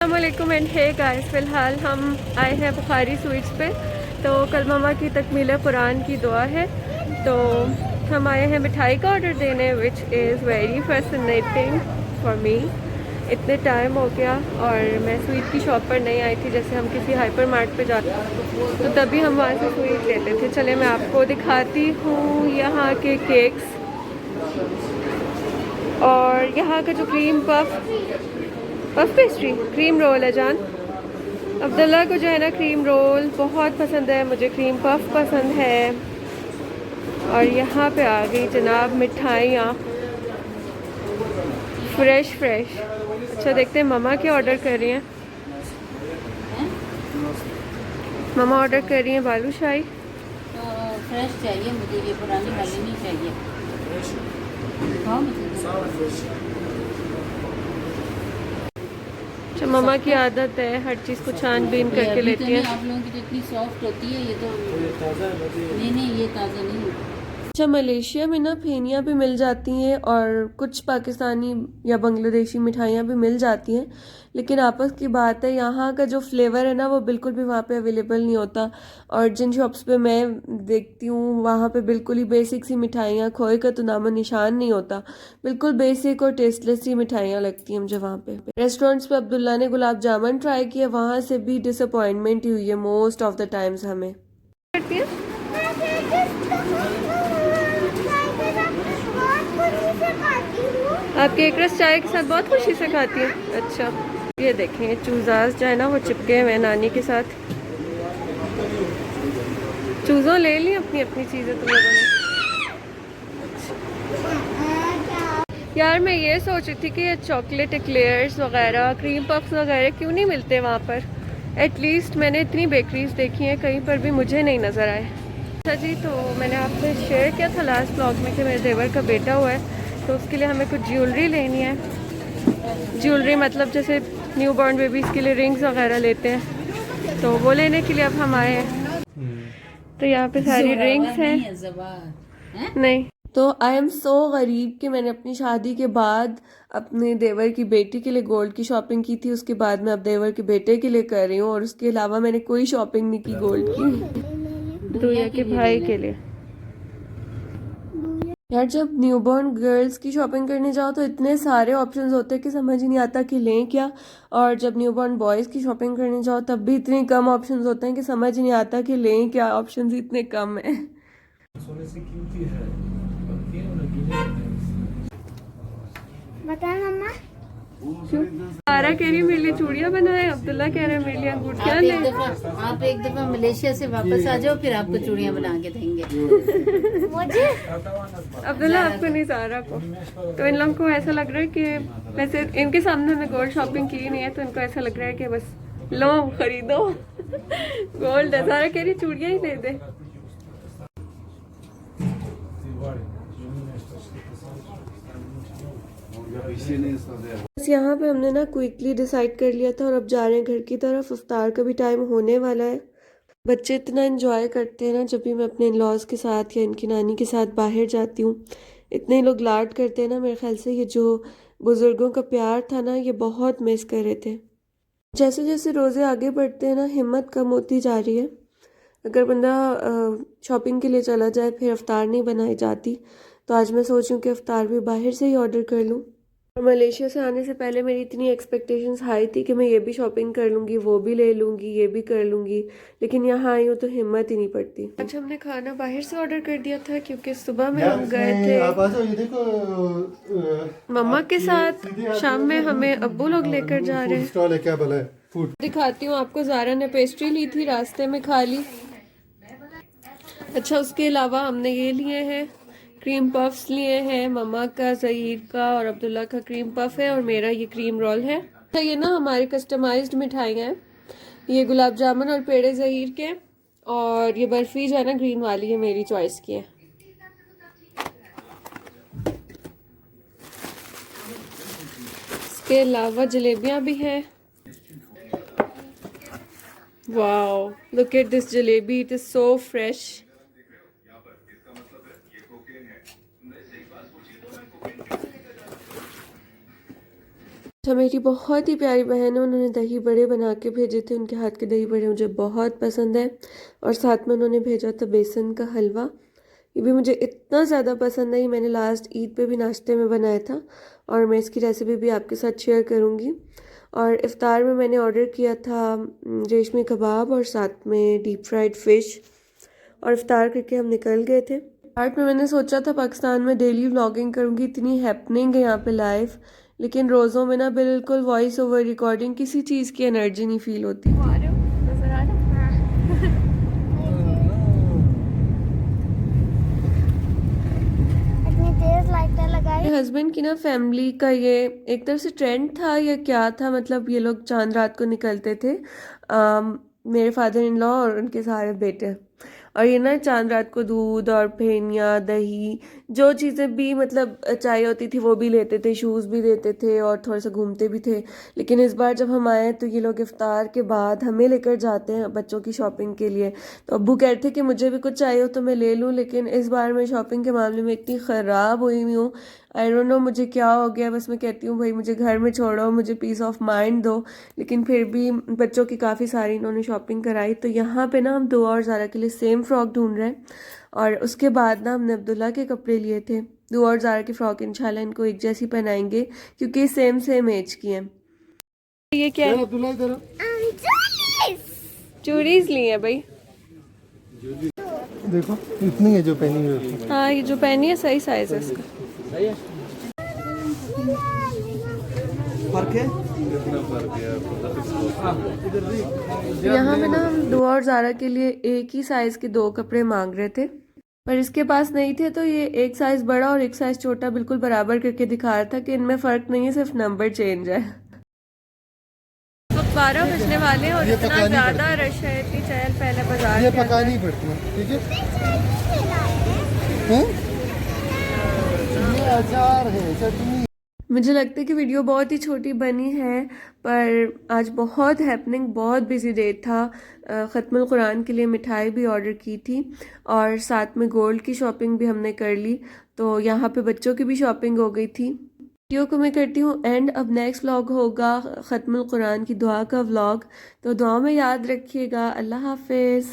अस्सलामुअलैकुम and hey guys, फ़िलहाल हम आए हैं बुखारी स्वीट्स पे। तो कल मामा की तकमील कुरान की दुआ है, तो हम आए हैं मिठाई का ऑर्डर देने, which is very fascinating for me. इतने टाइम हो गया और मैं स्वीट की शॉप पर नहीं आई थी। जैसे हम किसी हाइपर मार्ट पे जाते तो तभी हम वहाँ से स्वीट लेते थे। चले मैं आपको दिखाती हूँ यहाँ के केक्स और यहाँ का जो cream puff pastry cream roll है जान। अब्दुल्ला को जो है ना क्रीम रोल बहुत पसंद है, मुझे क्रीम पफ पसंद है। और यहाँ पे आ गई जनाब मिठाइयाँ फ्रेश। अच्छा देखते हैं मामा क्या ऑर्डर कर रही हैं। मामा ऑर्डर कर रही हैं बालूशाही। फ्रेश चाहिए मुझे, ये पुरानी वाली नहीं चाहिए। हाँ अच्छा, मामा की आदत है हर चीज़ को छानबीन करके लेती हैं। आप लोगों की जो इतनी सॉफ्ट होती है, ये तो नहीं ये ताज़ा नहीं है। अच्छा, मलेशिया में ना फेनियाँ भी मिल जाती हैं और कुछ पाकिस्तानी या बांग्लादेशी मिठाइयाँ भी मिल जाती हैं, लेकिन आपस की बात है यहाँ का जो फ्लेवर है ना वो बिल्कुल भी वहाँ पे अवेलेबल नहीं होता। और जिन शॉप्स पे मैं देखती हूँ वहाँ पे बिल्कुल ही बेसिक सी मिठाइयाँ, खोए का तो नामो निशान नहीं होता। बिल्कुल बेसिक और टेस्टलेस सी मिठाइयाँ लगती हैं मुझे वहाँ पे। रेस्टोरेंट्स पे अब्दुल्ला ने गुलाब जामुन ट्राई किया, वहाँ से भी डिसअपॉइंटमेंट ही हुई है मोस्ट ऑफ द टाइम्स हमें। करती है आप केक रस चाय के साथ बहुत खुशी से खाती हैं। अच्छा, ये देखें चूज़ास जो है ना वो चिपके हुए नानी के साथ। चूज़ों ले ली अपनी अपनी चीज़ें तुम लोगों ने। यार मैं ये सोच रही थी कि ये चॉकलेट एक्लेयर्स वगैरह, क्रीम पफ्स वगैरह क्यों नहीं मिलते वहाँ पर। एटलीस्ट मैंने इतनी बेकरीज देखी हैं, कहीं पर भी मुझे नहीं नज़र आए। अच्छा जी, तो मैंने आपसे शेयर किया था लास्ट ब्लॉग में कि मेरे देवर का बेटा हुआ है, तो उसके लिए हमें कुछ ज्वेलरी लेनी है। ज्वेलरी मतलब जैसे न्यू बॉर्न बेबीज़ के लिए रिंग्स वगैरह लेते हैं, तो वो लेने के लिए अब हम आए हैं। तो यहाँ पे सारी रिंग्स हैं। नहीं तो आई एम सो गरीब कि मैंने अपनी शादी के बाद अपने देवर की बेटी के लिए गोल्ड की शॉपिंग की थी, उसके बाद मैं अब देवर के बेटे के लिए कर रही हूँ, और उसके अलावा मैंने कोई शॉपिंग नहीं की गोल्ड की। दुनिया के भाई के लिए। यार जब न्यूबॉर्न गर्ल्स की शॉपिंग करने जाओ तो इतने सारे ऑप्शंस होते हैं कि समझ ही नहीं आता कि लें क्या। और जब न्यूबॉर्न बॉयज़ की शॉपिंग करने जाओ तब भी इतने कम ऑप्शंस होते हैं कि समझ ही नहीं आता कि लें क्या, ऑप्शंस इतने कम हैं। सोने से कीमती है, बता मम्मा। क्यों? सारा कह रही मेरे लिए चूड़ियां बनाए, अब्दुल्ला कह रहा है मेरे लिए अंगूठियां ले। आप एक दफा मलेशिया से वापस आ जाओ, फिर आपको चूड़ियां बना के देंगे। मुझे अब्दुल्ला आपको नहीं, सारा को। तो इन लोगों को ऐसा लग रहा है कि वैसे इनके सामने हमने गोल्ड शॉपिंग की नहीं है, तो इनको ऐसा लग रहा है कि बस लो खरीदो। गोल्ड है, सारा कह रही चूड़ियां ही ले दे। बस यहाँ पे हमने ना क्विकली डिसाइड कर लिया था और अब जा रहे हैं घर की तरफ। इफ्तार का भी टाइम होने वाला है। बच्चे इतना एंजॉय करते हैं ना जब भी मैं अपने इन लॉज के साथ या इनकी नानी के साथ बाहर जाती हूँ। इतने लोग लाड करते हैं ना, मेरे ख्याल से ये जो बुज़ुर्गों का प्यार था ना ये बहुत मिस कर रहे थे। जैसे जैसे रोज़े आगे बढ़ते हैं ना हिम्मत कम होती जा रही है। अगर बंदा शॉपिंग के लिए चला जाए फिर इफ्तार नहीं बनाई जाती, तो आज मैं सोच रही हूँ कि इफ्तार भी बाहर से ही ऑर्डर कर लूँ। और मलेशिया से आने से पहले मेरी इतनी एक्सपेक्टेशंस हाई थी कि मैं ये भी शॉपिंग कर लूँगी, वो भी ले लूँगी, ये भी कर लूँगी, लेकिन यहाँ आई हूँ तो हिम्मत ही नहीं पड़ती। आज हमने खाना बाहर से ऑर्डर कर दिया था क्योंकि सुबह में हम गए थे मम्मा के साथ, शाम में हमें अब्बू लोग लेकर जा रहे हैं। दिखाती हूँ आपको, ज़ारा ने पेस्ट्री ली थी, रास्ते में खा ली। अच्छा, उसके अलावा हमने ये लिए हैं क्रीम पफ्स लिए हैं, मम्मा का, ज़हीर का और अब्दुल्ला का क्रीम पफ है और मेरा ये क्रीम रोल है। तो ये ना हमारी कस्टमाइज्ड मिठाइयाँ हैं, ये गुलाब जामुन और पेड़े ज़हीर के, और ये बर्फ़ी जो है ना ग्रीन वाली है मेरी चॉइस की है। इसके अलावा जलेबियाँ भी हैं। Wow, look at this jalebi, it is so fresh. अच्छा, मेरी बहुत ही प्यारी बहन है, उन्होंने दही बड़े बना के भेजे थे। उनके हाथ के दही बड़े मुझे बहुत पसंद है। और साथ में उन्होंने भेजा था बेसन का हलवा, ये भी मुझे इतना ज़्यादा पसंद है। ये मैंने लास्ट ईद पे भी नाश्ते में बनाया था और मैं इसकी रेसिपी भी आपके साथ शेयर करूँगी। और इफ़्तार में मैंने ऑर्डर किया था रेशमी कबाब और साथ में डीप फ्राइड फ़िश, और इफ़्तार करके हम निकल गए थे। स्टार्ट में मैंने सोचा था पाकिस्तान में डेली व्लॉगिंग करूँगी, इतनी हैपनिंग है यहाँ पे लाइव, लेकिन रोज़ों में ना बिल्कुल वॉइस ओवर रिकॉर्डिंग किसी चीज़ की एनर्जी नहीं फील होती थी। मेरे हस्बैंड की ना फैमिली का ये एक तरह से ट्रेंड था या क्या था, मतलब ये लोग चांद रात को निकलते थे, मेरे फादर इन लॉ और उनके सारे बेटे। और ये ना चांद रात को दूध और फेनिया दही जो चीज़ें भी मतलब चाहिए होती थी वो भी लेते थे, शूज़ भी देते थे और थोड़ा सा घूमते भी थे। लेकिन इस बार जब हम आए तो ये लोग इफ्तार के बाद हमें लेकर जाते हैं बच्चों की शॉपिंग के लिए। तो अब्बू कहते थे कि मुझे भी कुछ चाहिए हो तो मैं ले लूँ, लेकिन इस बार मैं शॉपिंग के मामले में इतनी ख़राब हुई हूँ, आई डोंट नो मुझे क्या हो गया। बस मैं कहती हूँ भाई मुझे घर में छोड़ो, मुझे पीस ऑफ माइंड दो, लेकिन फिर भी बच्चों की काफ़ी सारी इन्होंने शॉपिंग कराई। तो यहाँ पे ना हम दुआ और ज़ारा के लिए सेम फ्रॉक ढूंढ रहे हैं, और उसके बाद ना हमने अब्दुल्ला के कपड़े लिए थे। दुआ और ज़ारा की फ़्रॉक इंशाल्लाह इनको एक जैसी पहनाएंगे क्योंकि सेम सेम एज की हैं। ये क्या है? चूड़ीज ली है भाई, देखो इतनी है जो पहनी हुई है। हाँ ये जो पहनी है सही साइज है इसका। फर्क है यहाँ पे ना हम दुआ और ज़ारा के लिए एक ही साइज के 2 कपड़े मांग रहे थे, पर इसके पास नहीं थे, तो ये एक साइज बड़ा और एक साइज छोटा बिल्कुल बराबर करके दिखा रहा था कि इनमें फ़र्क नहीं है, सिर्फ नंबर चेंज है। अब 12 बजने वाले हैं और ये इतना पकानी ज़्यादा रश है, इतनी चहल पहले बाजार ये के अंदर। पकानी पड़ती है, ठीक है। ये अचार है, चटनी। मुझे लगता है कि वीडियो बहुत ही छोटी बनी है, पर आज बहुत हैपनिंग, बहुत बिजी डे था। ख़त्मुल कुरान के लिए मिठाई भी ऑर्डर की थी और साथ में गोल्ड की शॉपिंग भी हमने कर ली, तो यहाँ पे बच्चों की भी शॉपिंग हो गई थी। वीडियो को मैं करती हूँ एंड। अब नेक्स्ट व्लॉग होगा ख़त्मुल कुरान की दुआ का व्लॉग, तो दुआ में याद रखिएगा। अल्लाह हाफिज़।